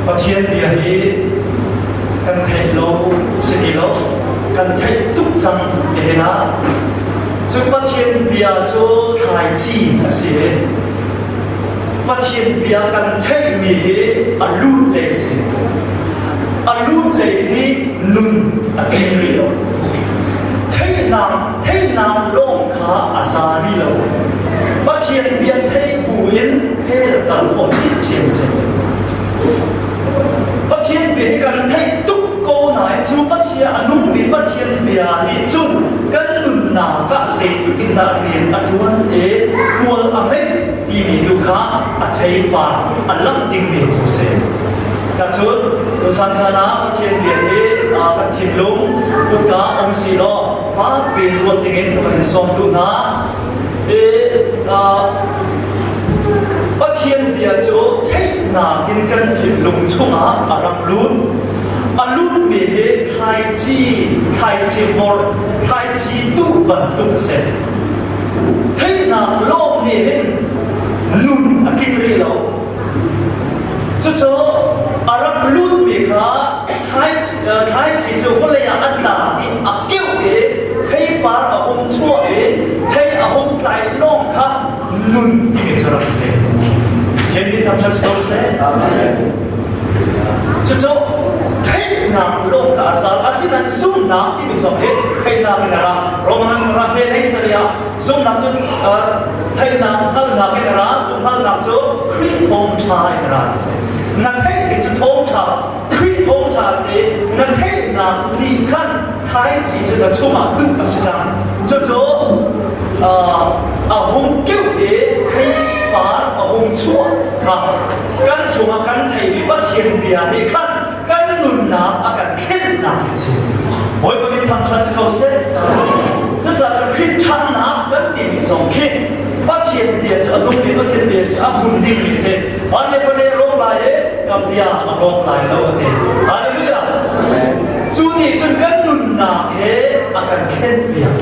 ประเทศเบียร์นี้กันไทยโลสิริโลกันไทยทุกจังเอนะจุดประเทศเบียร์โจไทยจีนเสียประเทศเบียร์กันไทยมีอลูเลสอลูเลนี้นุ่นอกิริโลไทยนามลงขาอาซาริโลประเทศเบียร์ไทยบุญเฮลตันโอที่เทียมเสประเทศเบียร์กันไทยทุกโกนายจูประเทศอนุมีประเทศเบียร์นี่จุนกันนุ่นนากะเสตุกินดาเรียนอจวนมัวอะไรที่มีดูขาอัฐิปาอัลลัมดิงมีจูเสจะชุดกุศลชนะประเทศเบียร์นี่ประเทศลุงกุกาองศิโลฟ้าเป็นรวมเองตัวเป็นสมดุลนะประเทศเบียร์โจเทนากินกันถิ่นลุงชุ่มอารับลุ้นอาลุ้นมีไทยจีฟอร์ไทยจีตู้บรรทุกเสร็จเทนาโลกนี้ลุ้นกินเรียวโจอารับลุ้นมีค่ะไทยจีโจคนเลยอันดาที่อักเกี่ยวไทยปาร์อาหงชั่วไทยอาหงไกลโลกค่ะลุ้นที่มีเท่าไรเสร็จเห็นมีทำชัดสุดเสร็จโจไทยนามโลกอาสาอาศินันซุ่มนามที่มีสองเหตุไทยนามเป็นอะไรโรมันรักเฮในเสียซุ่มนามจุดไทยนามฮัลนามเป็นอะไรจุดฮัลนามจุดคริสทงชายเป็นอะไรเสร็จนั่นไทยที่จุดทงชาคริสทงชาเสร็จนั่นไทยนามที่ขั้นไทยจีจุดชุ่มดุอาศิจังโจอาหงเกี่ยวไทยปาอาหงชั่วครับกันชั่วกันไทยมีประเทศเบียร์นี่ขั้นกันนุ่นน้ำอาการเข้มน้ำสิโอ้ยมันมีทางชัดเขาเส้นจะพิจารณากันที่มีสองเข้มประเทศเบียร์จะอารมณ์มีประเทศเบียร์สิอาบุญดีมีเส้นวันนี้คนนี้ร้องไห้กับเบียร์มาร้องไห้แล้วโอเคฮาเลลูยาจุดนี้จนกันนุ่นน้ำอาการเข้มเบียร์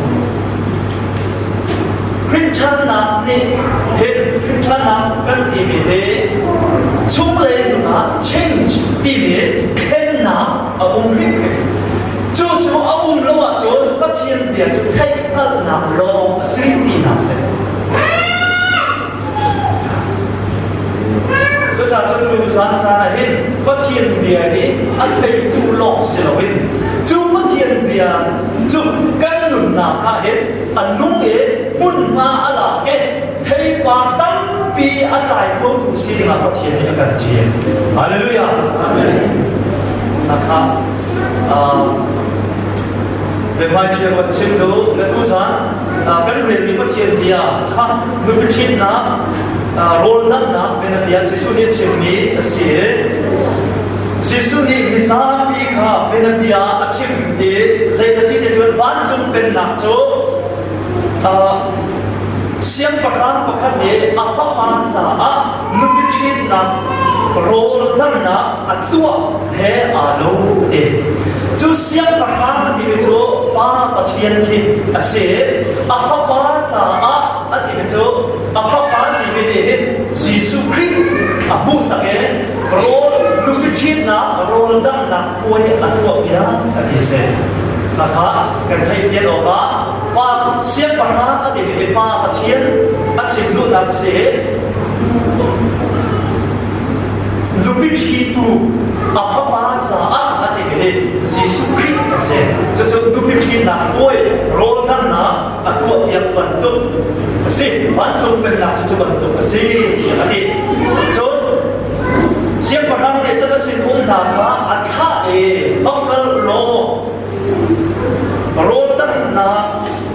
พิจารณานี่เห็นพิจารณากันที่มีชุ่มเลยนะเช่นที่มีเข็นน้ำอาบุญริบจู่ๆอาบุญรู้ว่าจู่ประเทศเบียร์จะใช้พลังน้ำลงสิ่งที่น่าเสียจู่ๆจะดูสันชาเห็นประเทศเบียร์นี่อันเป็นดูหลอกเสียวินจู่ประเทศเบียร์จู่กันนุ่นนาคาเห็นอันนุ่งมุ่นมาอะไรเกเทปาตั้งปีอาจารย์เขาดูสิ่งมาประเทศนี้กันทีฮาเลลูยานะครับเป็นวันที่เราเชื่อดูและทุกท่านกันเรียนมีประเทศเดียวท่านมือพิชิตนะโรลดันนะเป็นเดียสิสุนิเชื่อมีเสียสิสุนิมิซาปีค่ะเป็นเดียอาชิมใจจะสิ่งที่ชวนฟันจุนเป็นหนักโจเสียงประคำประคันนี้อาฟ้าปานสามุขชิดนะโรลดันนะอัตัวเฮอาโลจู่เสียงประคำที่เป็นจู่ป้าตะเทียนที่เสียอาฟ้าปานสาอันที่เป็นจู่อาฟ้าปานที่เป็นยิสุคริสต์อาบุษเกโรมุขชิดนะโรลดันนะป่วยอัตัวเบียร์อันที่เสียนะครับกันไทยเฟียนออกมาว่าเสียงปะนะอดีตเป็นป้าประเทียนอาชิมดูนักเสียดูพิธีตูอาฟ้าปานสาอดีตเป็นยิสุคริสต์เสียจะดูพิธีนักป่วยโรดันนะอัตัวเบียร์บรรทุกเสียวันจงเป็นนักจะบรรทุกเสียอดีตจนเสียงปะนะเนี่ยจะสิ่งองค์นาคาอัฐาฟังกันโลโรดันนะ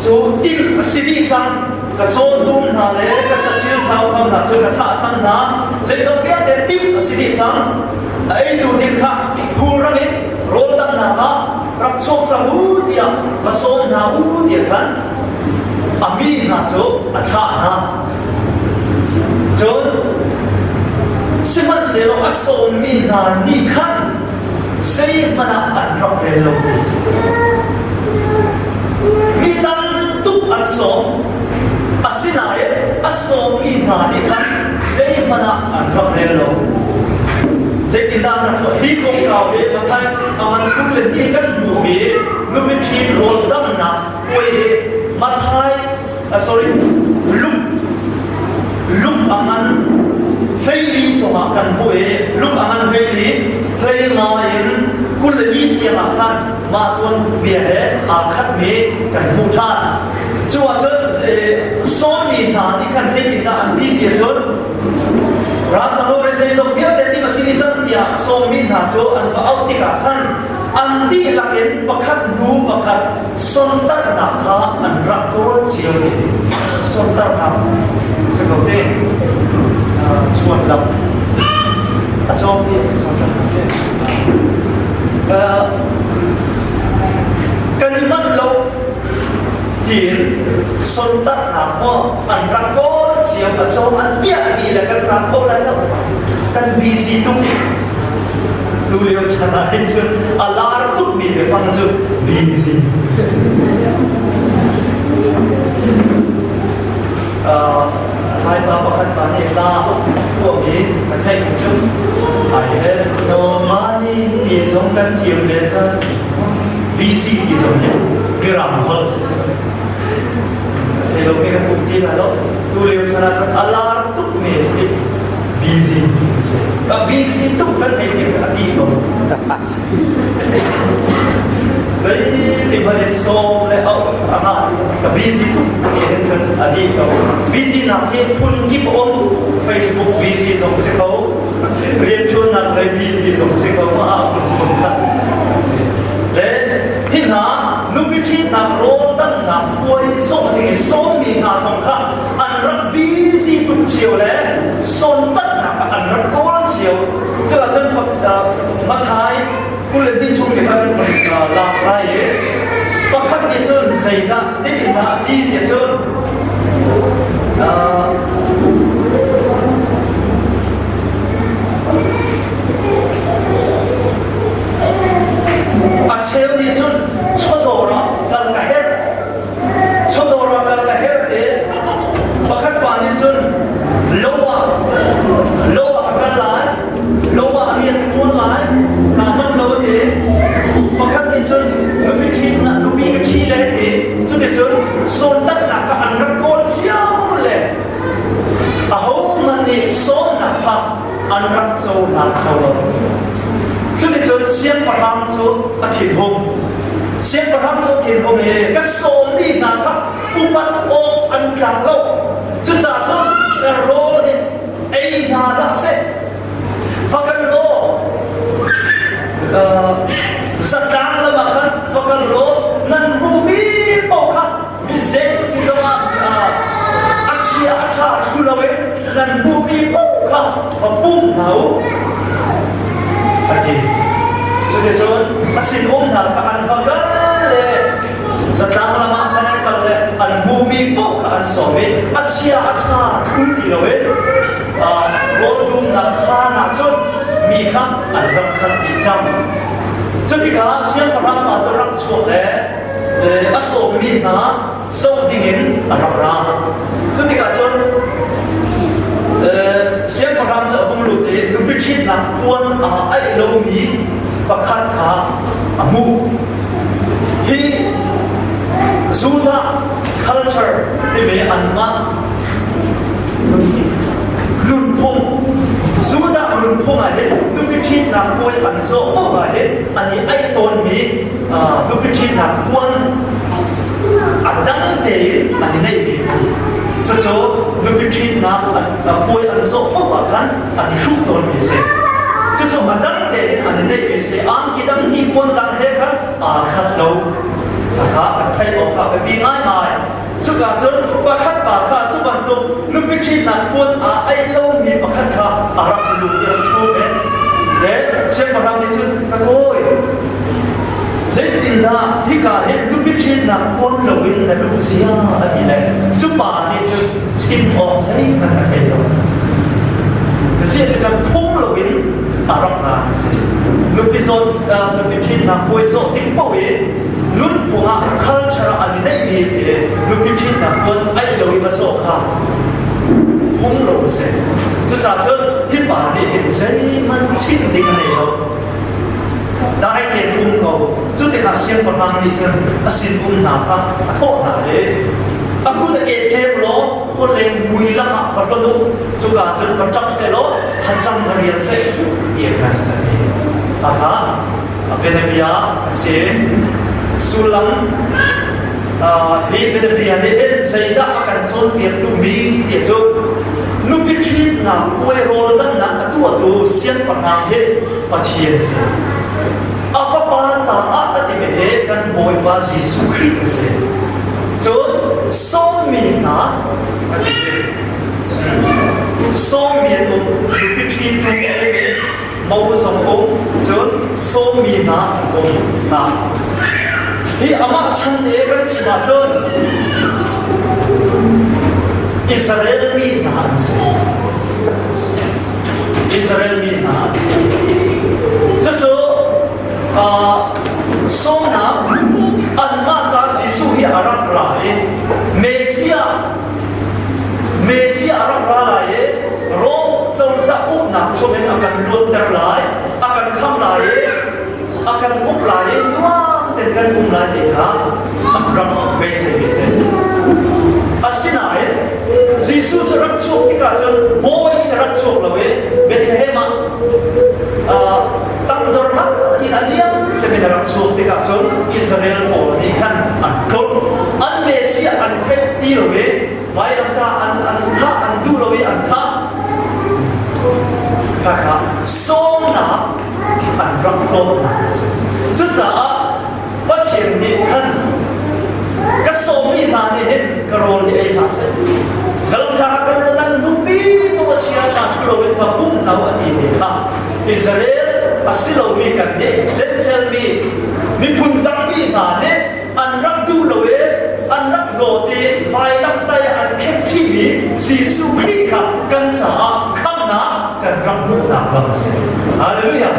จูติมสิริจังกระโจนดุมนาเลกษัตริย์เท้าคำนาจูกระทะจังนะเสียสเปียเดติมสิริจังไอ้ดูดิค่ะฮูรังิโรดันนะรับโชคจากหูเดียกระโซนนาหูเดียกันอามีนาจูอัฐานะจนสิมันเสียลงอโศมีนานิคันเสียมันอันรับเรียนลงดิสมีตันตุกอันสองอาศินัยอโศมีนานิคัน dây mà na ăn rập lên lâu dây tin đàn là hi công cao về mà thay anh cũng lên đi các mùa bể người bên team rồi đâm na quay mà thay sorry lúc anh hay lý số mà cần quay lúc anh hay lý nói cũng lên đi tiệm mà khăn mà tuần bia hè khát mì cần phụ than chúa chứ số mình là đi khăn dây tin đàn đi tiệm chứ ra trong lúc này số việc để đi mà xin đi chân thì số mình là chỗ anh phải out đi cả khăn anh đi là cái bậc khát đủ bậc khát son tất đạp thà anh ra cố chiều đi son tất đạp sẽ có thể chuột lắm trong việc cần mất lâu thì son tất đạp anh ra cố chiều ở trong anh biết gì là cần ra cố lại đâu cần vì gì tung tu liều chana hết chứ Allah tụt mình về phăng chứ vì gì hai ba bậc khát này ta của mình mà thay một chút ai hết đâu mai thì sống cần thiềm về chân vì gì thì sống nhé cái làm hơn thì lúc này cũng tin là đó tu liều chana chân Allah tụt mình busy busy tu kan hay dia hati tu saya tiba di so le au anak busy tu dia sen adi tu busy nak he pun keep on Facebook busy song se kau rian chun nak le busy song se kau ma pun kan le hina nubithi nak ro tan sa koi so ni so mi na song kha an rak busy tu chiu le son tan anh rất cố chiều chứ là chân mắt thái cũng lên tin chung để các bạn phải làm lại có khác địa chân dày đã dễ tìm đã đi địa chân treo địa chân cho đồ nó cần cả hết cho đồ nó cần cả hết thế có khác quả địa chân lâu riêng chuôn lái là mất lâu thế mà khác đi chân nó bị thi là nó bị cái thi lên thế cho để chân xôn tất là các anh rất con chiao lệ hấu mà đi xôn là phạm anh rất châu là thầu cho để chân xiên và ham cho thiền hùng xiên và ham cho thiền hùng này cái xôn đi là các u bắt ôm anh tràng lâu cho trả chân là rô thì ấy là đã sẽ và cái đó rất đáng là mà khăn và cái đó năn bù mi bao khăn mi dễ xin cho mà ăn chia ăn cha chú là vậy năn bù mi bao khăn và bung hậu thì cho nên cho xin ôm thằng các anh và cái lệ rất đáng là mà khăn cái lệ ăn bù mi bao khăn so với ăn chia ăn cha chú thì là vậy rồi đúng là khá là chút mi khắp anh răng khăn bị chăm cho thì cả xem vào răng mà cho răng chuột đấy ắt số mi na sâu tình hình anh răng ra cho thì cả chân xem vào răng cho phong lụt đấy đúng biết chết là quân ai lâu mi và khát khá mu hi Juda culture thì về ăn mặn lùn phong Juda lùn phong à hết lúc biết chết là quay bản số mà hết anh ấy ai tôn mi lúc biết chết là quân anh đăng tế anh ấy này bị cho lúc biết chết là quay bản số mà khăn anh ấy không tôn mi sẽ cho mà đăng tế anh ấy này bị sẽ anh kia đăng hi quân đăng hết khăn khăn đâu khá anh thấy ông cả phải bị ai mày cho cả chân và khát bà khá cho bạn tục lúc biết chết là quân ai lâu nghỉ và khát khá rắc lụt được cho phép để xem mà răng đi chân các cô dễ tin ra thì cả hết lúc biết chết là quân lâu in là lúc xia anh đi này chúc bà đi chân xin họ sẽ là cái đó cái gì thì chân thông lâu in rắc là lúc biết rồi lúc biết chết là quân số tính bảo vệ lúc của culture anh ấy này sẽ lúc biết chết là quân ai lâu in và số khá không lâu sẽ จะจ่าจนที่ป่านี่เห็นใจมันชิ้นดิ่งเลยครับจะให้เห็นเขาจุดที่เขาเสียงประมาณนี้จนสินหนาพักโทษหนาเลยaku tak kece lo, kau lem mui lah, kau tu juga jadi macam selo, hancam kalian se, iya kan? Apa? Apa dia se sulam, ni dia ni saya tak akan con dia tu mi dia tu, nu bikin na, kau rol dan na tu siang pernah he, patian se. Apa bahasa apa tiba kan boy bahasa Yesus se. John so miền na so miền ông bị thi tung cái màu sông ông John so miền na ông na thì ama chân đấy cái gì mà John Israel miền na Israel miền na cho so na anh mà ra Giêsu hi Arab lại Mesia Arab lại Rome trong sa út nặng cho nên akan luôn ter lại akan kham lại akan úp lại noa tên kan úp lại thì khá Arab Mesia asinai Giêsu cho rắc chuộc cái cả chân boy rắc chuộc là về Bethlehem tăng đột lắm in aliam sẽ bị rắc chuộc cái cả chân Israel của đi khăn ăn cốt ăn Mesia ăn thế đi rồi về vài năm ta ăn tha ăn tu rồi ăn tha các bạn sống nào ăn rắc cốt chút giờ bắt hiện đi khăn cái số mi mà đi hết cái role đi ấy mà sẽ giờ ta cái đó là lúc bi có chia chặt cho rồi và bung nào ở thì ta Israel asilo mi cần đi central mi phun tăng mi mà đi ăn rắc du rồi ăn rắc lô đi vài năm tay ăn khép chi mi Giêsu Christ cả cần sa khăm na cần rắc du na bằng sẽ Hallelujah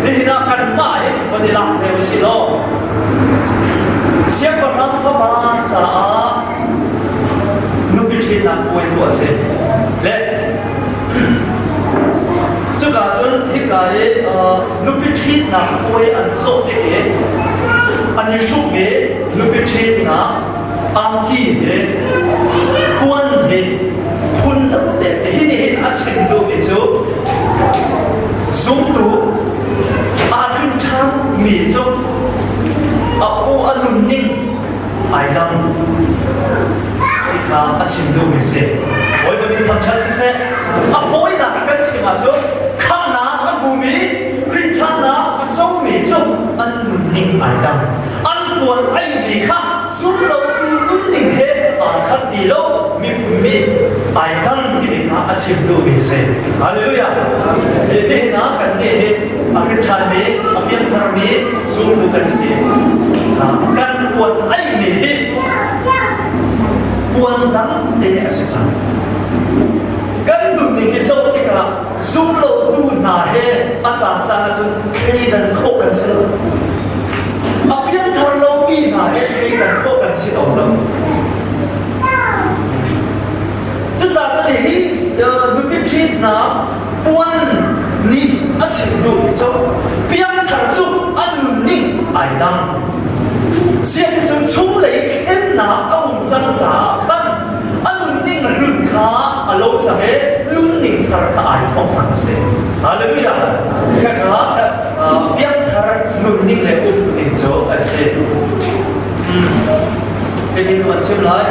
đi na cần mãi và đi làm theo silo siapa orang fabaca nubi cerita kue tua se le juga jun hikai nubi cerita kue anso teke anishuk me nubi cerita angki he kuan he pun de se hini hin achin do me jo zoom tu arin cham mi jo aku anun ning ai dam kita achin do me se oi ba mi tham cha se a foi na kan chi ma cho khang na an bu mi khrin chan na a so mi cho anun ning ai dam an puan ai mi kha sum lo tu nun ning he a khat ti lo mi ai dam ti mi kha achin do me se hallelujah de na kan de he a khrin chan me a pian thar me sum do kan se kan puan ai mi he puan dam de asisa kan nun ning he so ti ka sum lo tu na he a cha cha na chu khei dan kho kan se a pian thar lo mi na he khei dan kho kan se do lo chu cha cha ni nu pi thit na puan ni a chin du cho pian thar chu an nun ning ai dam sia cái chung chung lấy khen na ông dân giả khăn anh nun ning là lún khá à lâu chẳng hết lún ning thar khá ai ông chẳng sẽ hallelujah cái đó biết thar nun ning lấy ông ning cho sẽ cái gì mà xem lại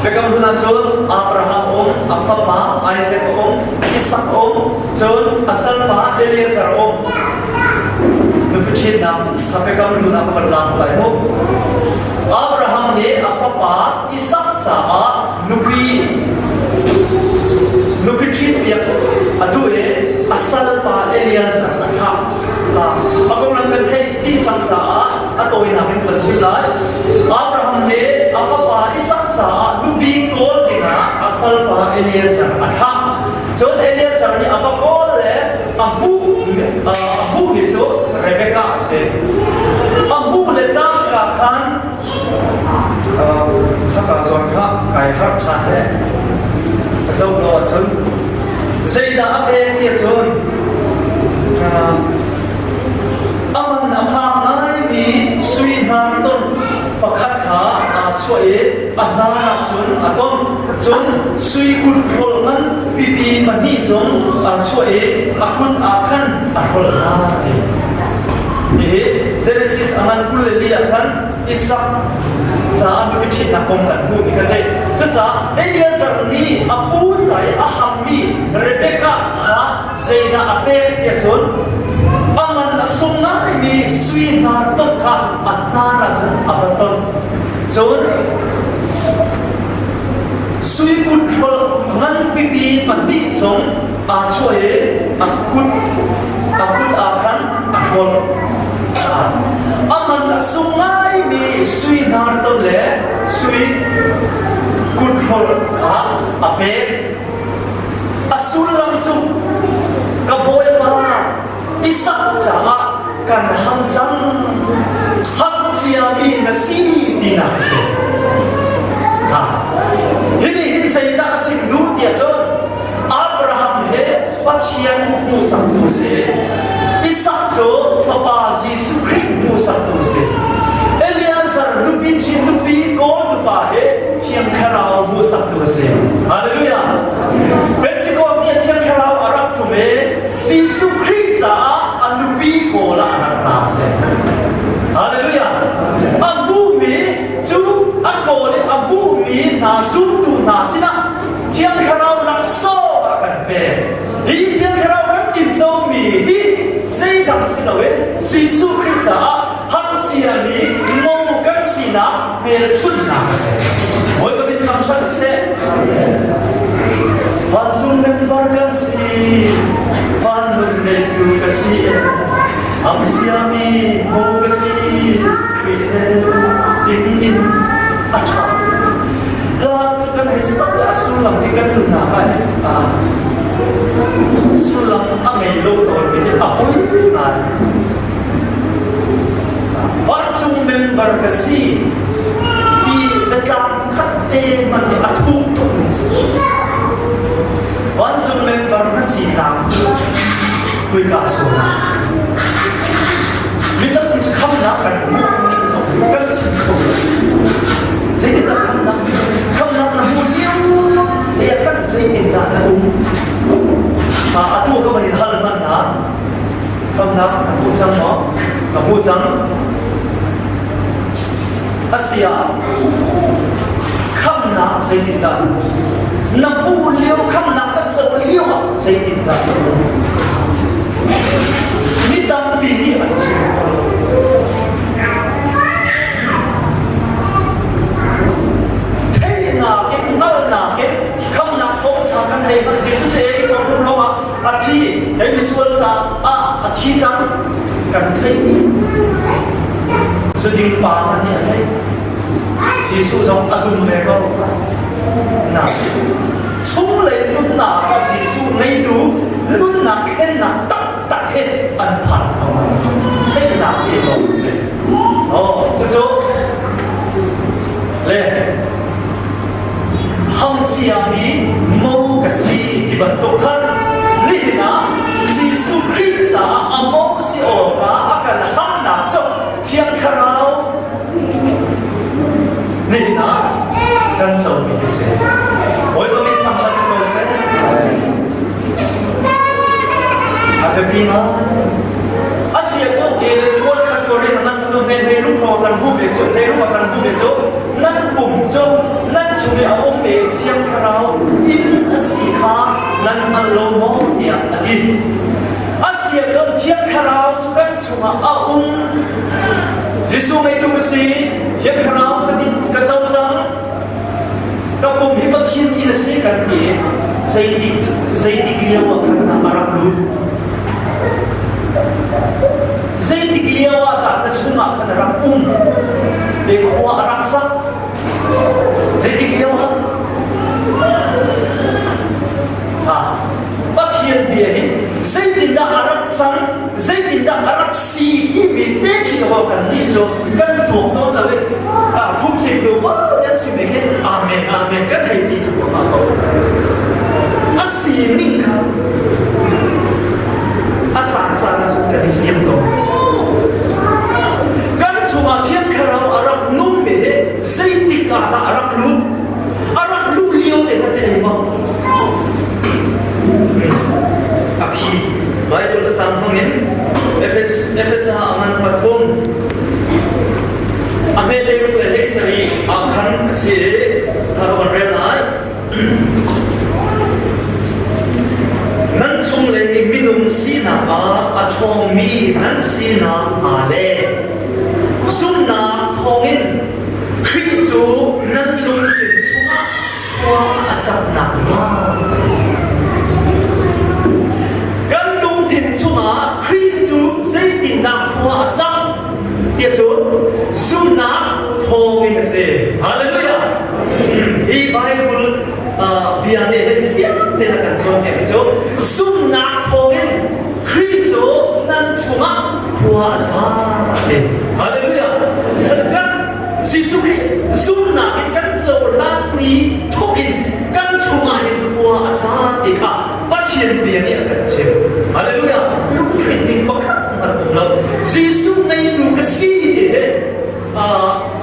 cái cảm ơn chốn Abraham ông Aphapa Isaac ông Isaac ông chốn Asalpa Eliezer ông Nupitin na sampai kamu dulu nak berlang lagi mo. Abraham ni Aphapa Isaac sa Nupitin dia aduh Asalpa Eliezer atha. Aku nak kata di sangsa atau ini nak bercerita lagi. Abraham ni Aphapa Isaac sa Nupi kol dengan Asalpa Eliezer atha. John Eliezer ni Aphapa Abu itu Rebecca se. Abu lecang kakan kakak suaka kai harta he. xây đã áp em kia rồi aman afam ai mi suy nan ton pakhat kha chuai anna chun atom chun sui kun rol man pipi mani zong chuai akun akhan arol na Genesis aman kulli akan Ishak za anu bithi na kom kan hu ka sai cha cha Eliezer ni apu zai ahammi Rebecca ha zaina ape ya chon aman sunga mi sui na ton ka anna ra chan avaton chon sui kun khol ngan pipi mandi song choe akut akan akol aman sungai mi sui nar to le sui kunhol ape asul lam chu kaboy pa isak cha kan ham jam hak chia mi na si dina se ini sai da chim lu tia cho Abraham he pachian mu sang mu se Isak cho Papa Jesus Christ mu sang mu se Eliezer lupi chi lupi ko tu pa he thiam kharao mu sang mu se Hallelujah Pentecost ni thiam kharao arab tu me Jesus Christ za anupi ko la anak na se Hallelujah abu mi chu akole abu mi na zum tu na sina thiam kharao la so akan pe hi thiam kharao kan tim zo mi hi sei dang sina we Jesus Christ za ham chia ni mo kan sina per chun na se oi ko bin kam chan se van chung ne var kan si van nun ne tu ka si ham chia mi mo ka si in acha la chu kan hai sak la su lam ni kan na ka sulam angai lo to be apoi na chung member kasi di dekat kate man atu to chung member kasi tam kui ka so kita bisa kham na kan ni so kan chung ko jadi kita kham na mu liu ya kan sei tinda na atu ka bani hal man na kham na ku chang mo ka ku chang Asia kham na sei tinda na pu liu kham na ka so liu sei tinda ni tam pi ni an chi thei na ke nal na ke kham na thong cha kan thei ba ji su che ki so thum lo ma a thi dai mi sual sa a thi chang kan thei ni so ding pa na ni thei si su song asum me ko na chung le nun na ka si su nei tu nun na khen na tak hết ăn phản không thế là cái đồ gì chú lên hông chi à mi mâu cái gì thì bận tốt hơn lý na Jesus Christ à mâu si ở cả cái là hâm nạp cho thiên khảo lý na cần sống mình cái gì mỗi lần mình tham gia sự kiện ada bina asia so kol katori nan to men nei lu kho kan bu be so nei lu kan bu be so nan pum so nan chumi a om be thiam kharao in asi kha nan allo mo ya adi asia so thiam kharao chu kan chuma a jisu nei tu si thiam kharao ka din ka chau sang ka pum hi pa thien in si kan ni sei ti liawa kan na marap lu Zai tigliawa ta na chunga khana rapum be khwa araksa zai tigliawa pathian bi hi zai tinda arak chang zai tinda arak si i mi te ki ho kan ni cho kan tu to la ve phum chi tu ba ya chi me ke amen ka thai ti ko ma ko สีนิ่งครับอาจารย์จุดกันที่เฟียมตัวกันชัวเทียนคาราอารักนุ่มเบะเซติกาตาอารักลูเลี้ยวเด็ดเด็ดบ้างอภิไว้ตัวจะสั่งห้องนี้FS อามันปัดพงอเมริกาเป็นลิสต์นี้อาคันเสียทารวันเรียนได้นั่นช่วงเลยมินุมสีนาอาทองมีนั่นสีนาอาเล่สุ่มนาทองอินคริจูนั่นลุงถึงช่วงว่าอาสับหนักมากกันลุงถึงช่วงคริจูเสียดินดังว่าอาสับเดี๋ยวช่วงสุ่มนาทองอินเสียฮาเลลูยาที่ไบเบิลบิอาเน่เห็นฟิล์มเท่ากันช่วงนี้ช่วงสุ่มนาทองอินคริจูนั่นช่วงว่าอาสับเดี๋ยวฮาเลลูยากันสิสุขีสุ่มนาเป็นกันโจลานีทุกินกันช่วงเห็นว่าอาสับที่ข้าปัจเจียนเบียนี่กันเชียวฮาเลลูยาลูกเป็นนิ่งปะกันมาตรงนั้นสิสุในดูกสีเด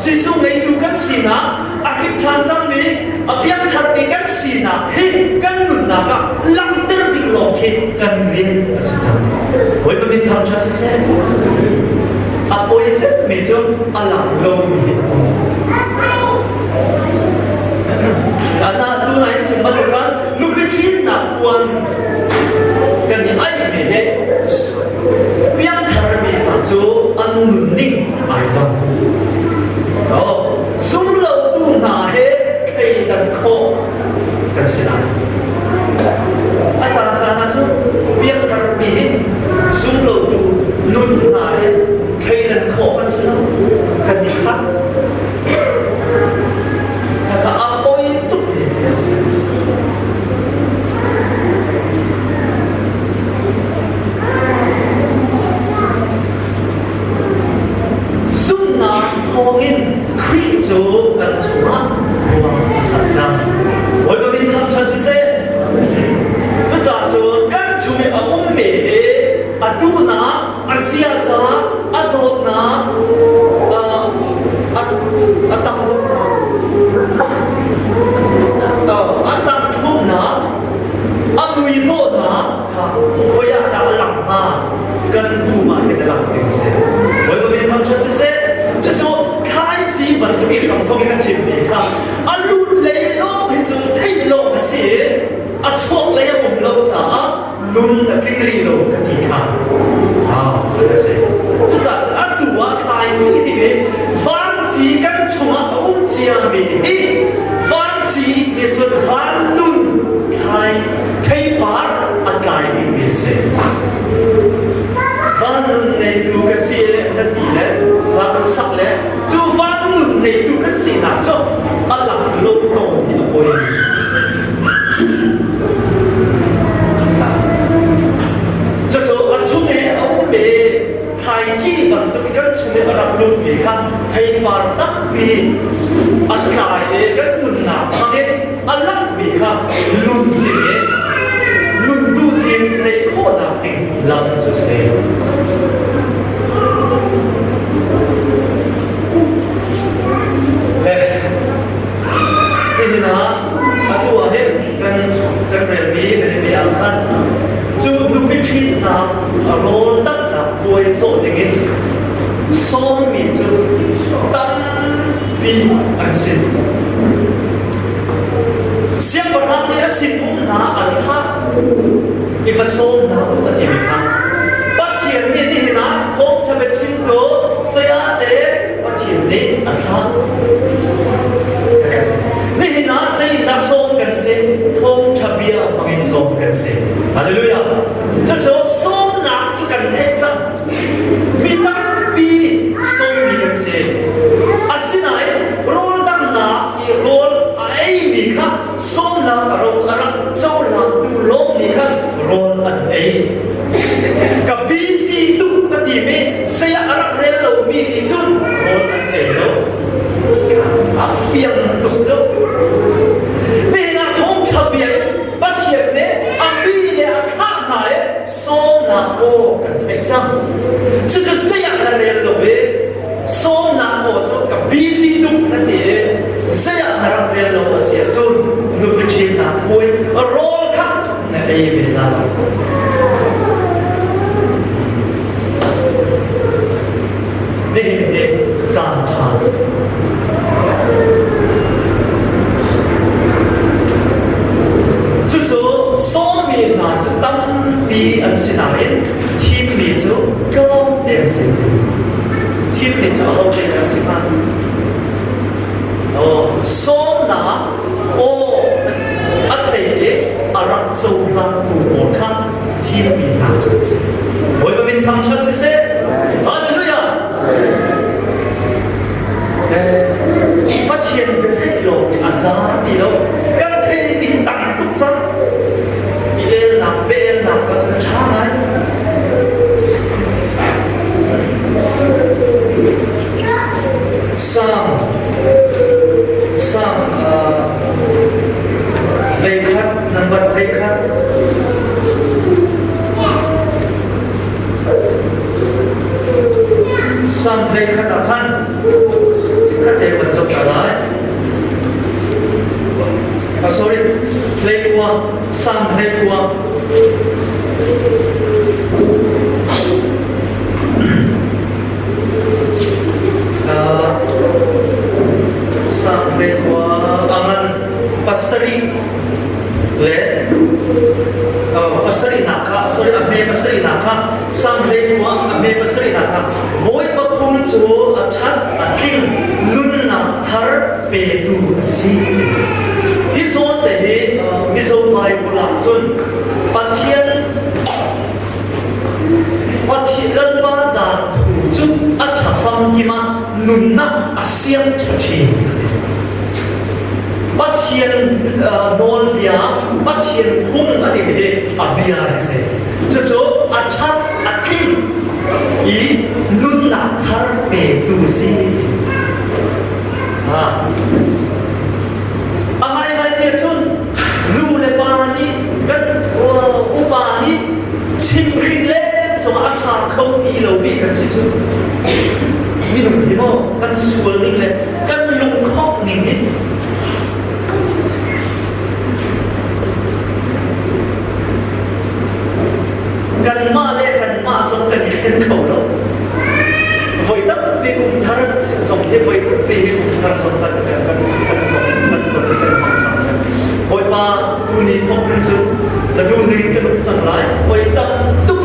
สิสุในดูกันสีนะอาคิดทานจังนี้อาเพียงทัดในกันสีนะเฮ้กันหนุนนะก็ลังเตอร์ดิ้งหลอกเห็นกันเรียนสิจังเฮ้ยมันเป็นทางชัดเจนอาโปยเจ็บไม่จบอาลังลงอันนั้นดูไหนจึงมาดูกันลูกเป็นที่นักวันกันยังไงไม่เห็นเพียงทัดมีทางจูอันหนุนนิ่งไอ้ดำก็สุ่มเราดูหน้าเห็นใครดันโคกันสินะอาจารย์นะจูเพียงทัดมีสุ่มเราดูนุ่นหน้าเห็นใครดันโคกันสินะกันนี่ครับถ้าอาโปยตุกเนี่ยสิสุ่มนาทองอินคริจูกันชัวว่าสัจจังวันนี้ทำสัจเสร็จก็จะชวนกันช่วยอาอุ้มเมย์อาดูนาอาเซียซาอาโดนาอาตังตุนาอาตังตุนาอาลุยโตนาค่ะขยะดาหลังมากันดูมาเห็นหลังเป็นเสียวันนี้ทำชัดเสร็จจะชวนขายจีบันตุกิคำทองกันชิมเลยค่ะอาลุเลยโลกให้จูไทยโลกเสียอาชวกเลยอมโลกจ้าลุนกินรีโลกกันทีค่ะเสียจะอาดูว่าขายจีที่เป็นฟังจีกันชัวอุ้มจีอาบีฟังจีเนี่ยจนฟังลุนขายไทยปาร์อากาศมีเมสเซฟังลุนในดูกันเสียนาทีแล้วฟังสักแล้วจูฟังลุนในดูกันเสียหนักจบอัลลังโลกโตที่เราโวยจะโจอันชุเมเอาเบไทยจีบันตุกิกันชุเมอรักลุนเมฆไทยปาร์ตักปีอันกายเอกันลุนนาพังเออัลลังเมฆลุนเมลุนดูทีในโคตรเองลังจะเสียนะอาตัวเห็นกันเรียนมีอันนั้นจูดูพิธีนะโรนตัดนะป่วยโซ่อย่างนี้โซ่มีจูตั้งปีอันสิ้นเสียงประทับเนี่ยสิ้นมุ่งนะอันท่าอีฟโซ่นะอันที่มีทั้งปัจเจียนนี่ที่นะทงจะเป็นชิ้นโตเสียเดปัจเจียนนี่อันท่านี่นะสินักส่งกันสิทงทะเบียนมาให้ส่งกันสิฮาเลลูยาจะโจส่งนักจุกันเทจังมีตั้งปีส่งมีกันสิอาศินัยโรลตั้งนักอีโรลไอมีค่ะส่งนักโรลอะไรเจ้านักดูโลกนี่ค่ะโรลอันไอกับบีซีตุกปฏิเมเสียอะไรเรลมีนี่จุนโรลอันไอโล saya harap dia lalu siap sun nu bercinta pui roll kat na belaนี่จานทาสจู่ๆสองมีนาจะตั้งปีอันสินาเองที่มีจู่ก็เอ็นสิที่มีจู่เอาเอ็นสิมาโอ้สองนาโอ้อัตเตะอารักจูรักผู้โอคันที่มีนาจะสิโอ้ยมันเป็นคำชัดเจนฮาเลลูยาว่าเทียนเป็นเทคโนโลยีอาสาดีแล้วการเทดีต่างทุกสักอีเอลนับเบลนับก็จะช้าไหมสร้างเลขานับเลขาสร้างเลขาตะพันขัดเองมันสกปรกsorry เลขว่าสามเลขว่าสามเลขว่าอันนั้นปัสสรีเลปัสสรีนักะ sorry อเมปัสสรีนักะสามเลขว่าอเมปัสสรีนักะมวยปะพุ่งจูอัฐัดอัดทิ้งลุ่นนักทาร์เปดูสีที่ส่วนแต่มิโซไลบุลาจนปัจเจียนบ้านด่านถูจุอัฐฟังกิมานุ่นนักอาเซียนชัดเจนปัจเจียนโนลเบียปัจเจียนพุ่งอดีตเดอเบียเสจู่ๆอัฐอัดทิ้งอีนุ่นนักทาร์เปดูสีอะไรเดียวชนรู้เลยปานีกันอุปานีชิมขึ้นเล่สมาชาเขาดีเราวิกันสิชนมีหนุ่มที่บอกกันสวยนิ่งเลยกันลุงคอกนิ่งนี่กันมาเล่กันมาสมกันยังเป็นเขาเราไฟตับปีกุมทาร์สมที่ไฟตับปีกุมทาร์สมกันกันพอยป้าดูนี่ทบกันจุแต่ดูนี่กันสังหลายพอยตับตุ๊ก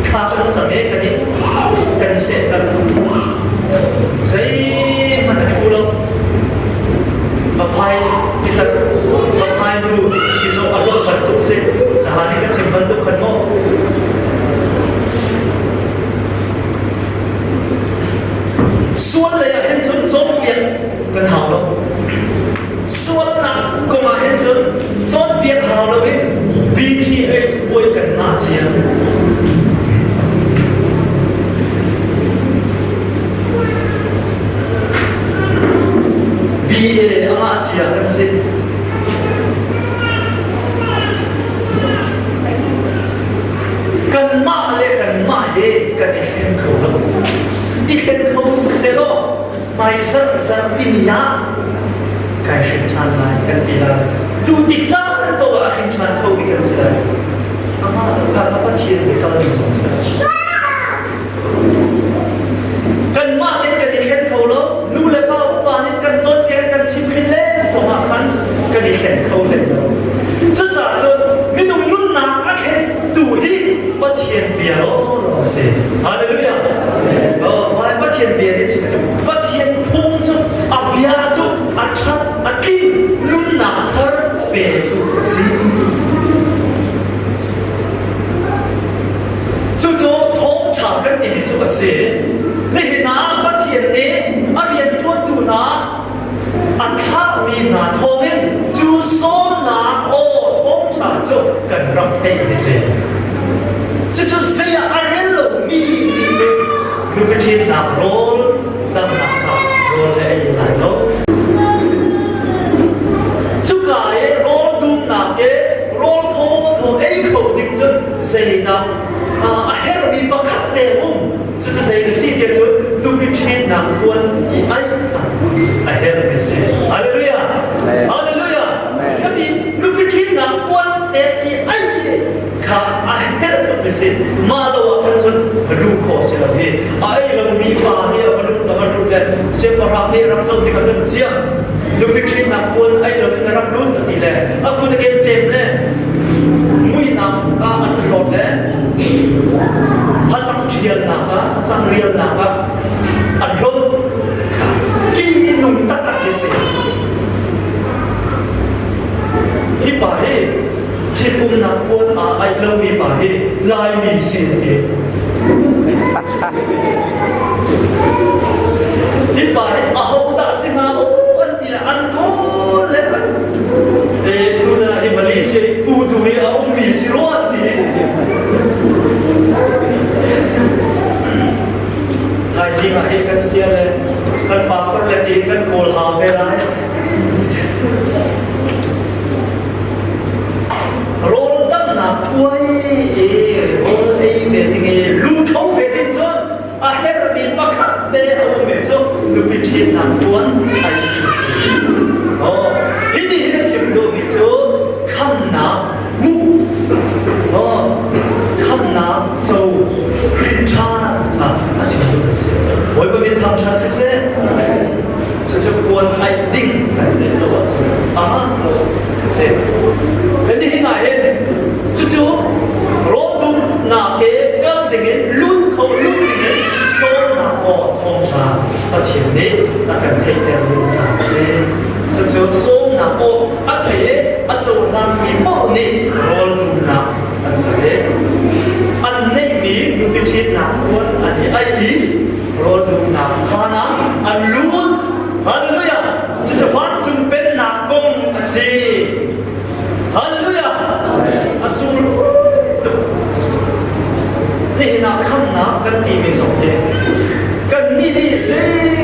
ข้ากันสังเกตกันนี่กันเสร็จกันสังใช่มันจะพูดแล้วฝักไผ่ที่ตัดฝักไผ่ดูที่ส่งอารมณ์กันตุ๊กเสร็จสถานีกันเชื่อมกันตุ๊กกันโม่ส่วนเลยเห็นชนจมเปียกกันหาวแล้วส่วนนักก็มาเห็นชนจมเปียกหาวแล้วเว้ย BTH ป่วยกันมาเชียร์ BA อาเชียร์กันสิกันมาเลยกันมาเฮกันเห็นเขาแล้วอีกเห็นเขาเสียแล้วไม่สักสักปีนี้ใครเห็นชันไหมกันปีละดูติดจ้าตัวเห็นชันเขาอีกกันเสียอามาการพัฒนาในการมีสงสัยกันมาเล่นกันเห็นเขาแล้วรู้เลยว่าอุปนิสัยกันจนแกกันชิมขึ้นเล่นสมัครกันกันเห็นเขาเล่นแล้วจะจ่าจนไม่ต้องนุ่นหนักแค่ดูที่ว่าเทียนเบียร์เราเสียฮาเลลูยาว่าเทียนเบียร์นี่จริงๆว่าเทียนพุ่งจุอับยาจุอัดชัดอัดกินนุ่นหนักเธอเป็นดูสิจู่ๆท้องฉากกันตีจุกเสียนี่นะว่าเทียนนี้อาเรียนชวนดูนะอันข้ามีนาทองเองจู่โซนาโอท้องฉากจุกันรับให้เสียจู่ๆเสียอาเรียนหลงมีดีจุดูเป็นทีนักโรลดังนักขับโรลไอ้หลายโลจุกายโรลดูนักเกโรลโทไอ้เขาดิจุเสียดังเฮโรมีบังคับเตะอุ้มจู่ๆเสียสิเดียวจุดูเป็นทีนักวนไอ้เฮโรมี ไม่เสร็จฮาเลลูยาฮาเลลูยาก็มีลูกพิธีนักวันเตอีไอ้ข้าไอ้เฮลต์ไม่เสร็จมาแล้วกันจนรู้ข้อเสียพี่ไอ้เรามีป่าเนี่ยวันรุ่งเลยเสียงประหารเนี่ยรับส่งที่กันจนเสียลูกพิธีนักวันไอ้เราเป็นรับรุ่นทีแรกอ่ะคุณจะเก็บเจ็บเลยมุ้ยนักก็อันตรายเลยพระจังเทียนนักก็พระจังเรียนนักก็อันตรายจีนุ่มตัดที่เสียฮิปาเฮที่อุ้มนักวันไอ้เรามีป่าเฮลายมีเสียเองฮิปาเฮอาหูตัดสิมาอันที่ละอันโคเล่ดูนะฮิมาลีเซียปูดูเฮอาอุ้มมีสิรอดดีไอ้สิ่งอะไรกันเสียเลยกันพาสปอร์ตเลตีกันโกลหาไปไรโรลตั้งหนักไว้โรลไอ้เวทีนี้ลูกเขาเวทีจนอาเฮรบินปักขัดเดเอาเมจงลูกพิธีหนักวันไอ้โอ้ฮิดีฮิชิมดูมิจงคำนับมุโอ้คำนับโซ่คริสชาอาจจะดูเสียวันก็มีทำชาเสียจะควรไอ้ดิ้งไอ้เรื่องตัวเสียเป็นที่ไหนจู่ๆรถตุ้มหน้าเกะก็ดึงเงินลุ้นเขาลุ้นเงินโซ่หน้าออกทองชาอาทิตย์นี้นักการเทเดลุชาเสียจู่ๆโซ่หน้าออกอาทิตย์อาจจะนั่งมีโมนี่รถตุ้มหน้าอันนี้อันนี้มีลูกพิธีหนักวันอันนี้ไอ้ดีรถตุ้มหน้าข้านะอันลุ้นฮาเลลูยาจะฟังจึงเป็นหนักกงสิฮาเลลูยาอสูรนี่นักคำนักกันนี่มีสองอย่างกันนี่สิ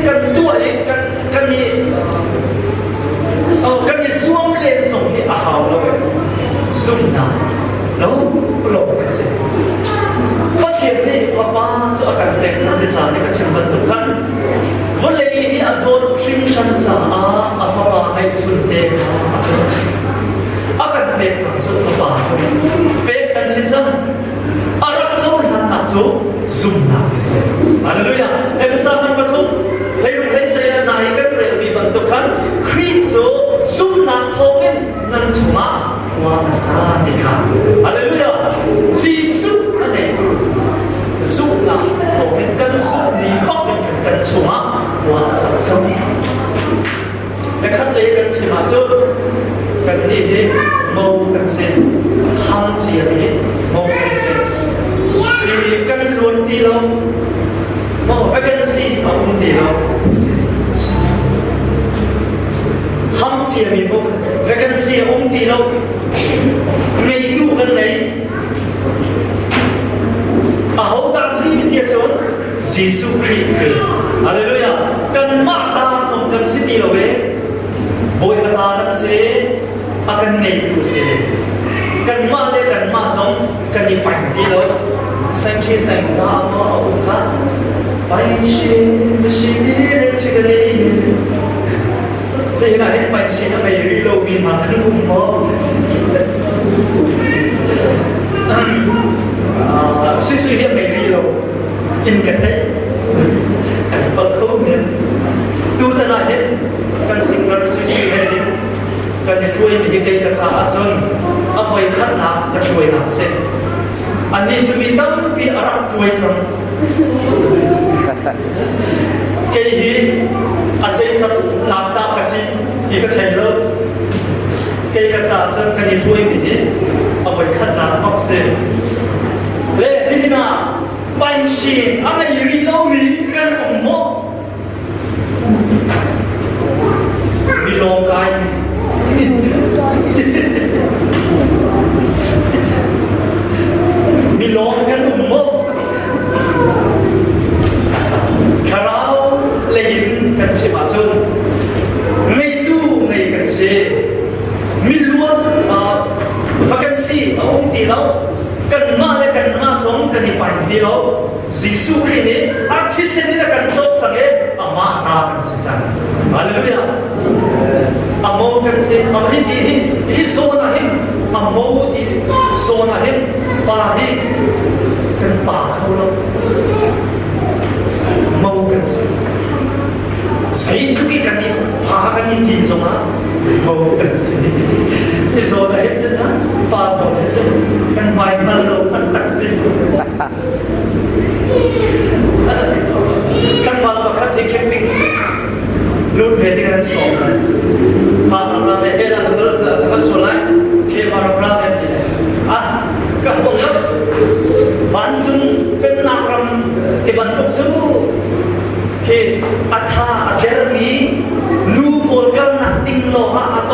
กันตัวเองกันนี่กันนี่สวมเล่นสองที่อาหารเลยสุ่มน้ำแล้วหลบกันสิพอเทียนนี่ฟ้าป้าจะอาการแตกจากที่สารนี่ก็เชื่อมันตุกันวันเลยนี่อันโดนชิงชันจ้าอาฟ้าป้าให้ชุนเด็กอาการแตกจากชุนฟ้าป้าจะเป็นกันสิจังอารักจูนันนักจูซุ่มนักเสียอันนั้นเลยอ่ะเอฟซ่ามันประทุเลยเลยเสียนายกันเรื่องมีบรรทุกขันครีจูซุ่มนักโฮเงินนั่นชุมาวาสานิคาอันนั้นเลยอ่ะซีซุ่มอันนี้ตัวซุ่มนักโฮเงินกันซุ่มนี่ก็กันชุมาวาสาจูและขั้นเลยกันชิมาจูกันนี่โมกันเสียห้ามเสียนี่โมกันเสียดีกันล้วนตีเราโมฟักันสีเอาอุ้มตีเราห้ามเสียมีโมฟักันสีอุ้มตีเราไม่ดูกันเลยอาหูตัดสีที่จะจนยิสุคริสต์ฮาเลลูยากันมาตาสมกันสิตีเราเว้บอยกันตากันเสียakan naik tu sih, kan malah kan masuk kan di panti lo, sanksi sangka ukat, panci sini recik ni, ni nak hen panci nak bayar lo bi makan kumpo, susu dia bayar lo, in kata, kan perkau ni, tu tanah hen, kan singgah susu hen. กันจะช่วยมีเกย์กระจายจนเอาไว้ขัดน้ำจะช่วยน้ำเสร็จอันนี้จะมีตั้งปีอารับช่วยจังเกย์อาศัยสัตว์น้ำตากระสิที่กระเทยเลิกเกย์กระจายจนกันจะช่วยมีเอาไว้ขัดน้ำปักเสร็จเล่นี่นะปัญชีอะไรรีโนมีกันอมโมมีโลกายมีลองกันอุ้มมกคาราวเลยยินกันเชื่อมาจนไม่ดูไม่กันเสียมีล้วนฟังกันสิเอาองค์ที่เรากันมาและกันมาสองกันในป่าที่เราสิสุครีนี่อาทิตย์นี้กันจบสังเกต ama ta kan se chan hallelujah amo kan se am hi so na hi amo ti so na hi pa hi kan pa khau lo mau kan se sai tu ki kan ni pa kan ni ti so ma mau kan se hi so na hi chen na pa bo chen kan bai ma lo tan tak se kanฟังก็คัดที่แคมปิ้งรุ่นเวทีกันสองเลยมาทำอะไรเอ็นอะไรก็ส่วนไรเคมารับราเวทีอ่ะก็บอกว่าฟันจึงเป็นนักรำที่บรรทุกชูเคอัฐาเดรมีลูโบกันนักติงโลหะอัตโต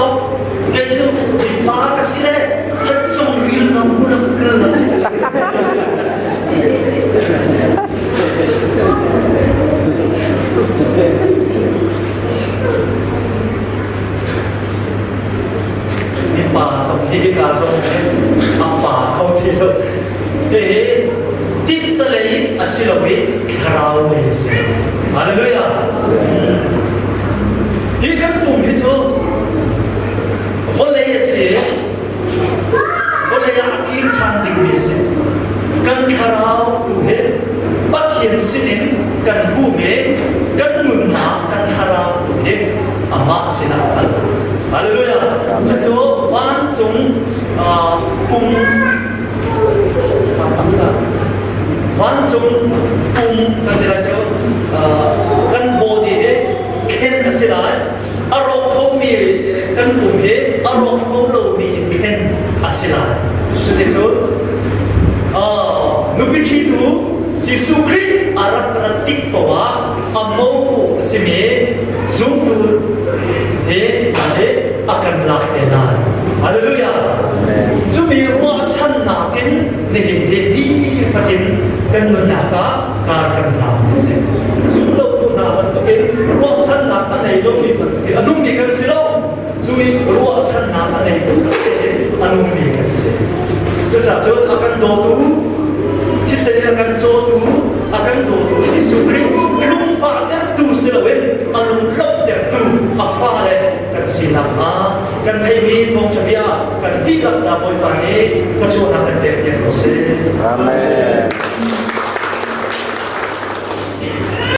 เกจูติปากสิเลฮัดจงวิลน้ำบุญกระนั้นมีป่าสมที่กาสมอาป่าเขาเที่ยวติดสเลย์อสิลวิคราวเมสฮาเลลูยานี่กันปุ่มที่โจวอลเลย์เสียวอลเลย์อากินทันดิเมสกันคราวตุเฮปัทเฮียนสินินกันบูเมกันมุนมากันคราวตุเฮอามาสินาคันฮาเลลูยาจะโจฟันจงปุ่มฟังภาษาฟันจงปุ่มกันเดี๋ยวจะกันโบดีเฮเข็นสิได้อารมณ์เขามีกันปุ่มเฮอารมณ์เขาโลมีเข็นสิได้จะได้โจนุบิที่ถูสิสุคริอารักรัติกปวะอโมสิเมจุตุเฮอะไรอาการหลักเนายฮาเลลูยาจุมีว่าฉันนากินในเห็นดีฟัดินกันนุนากาการกันหลักเสจุโลตุนาวันตัวเองว่าฉันนาอันไหนโลกนี้มันตัวเองอนุมีกันสิโลจุมีว่าฉันนาอันไหนตัวเองอนุมีกันสิจะจับจนอาการโดตุที่เสียกันโจตุอาการโดตุสิสุคริลุงฟ้าเด็กตูสิละเวนอารมณ์ลบเด็กตูอาฟ้าเลยกันสินักมากันไทยมีทงจะเบียกันที่รักษาบอยปานีก็ช่วยทำกันเด็กอย่างโรเซ่อาเมน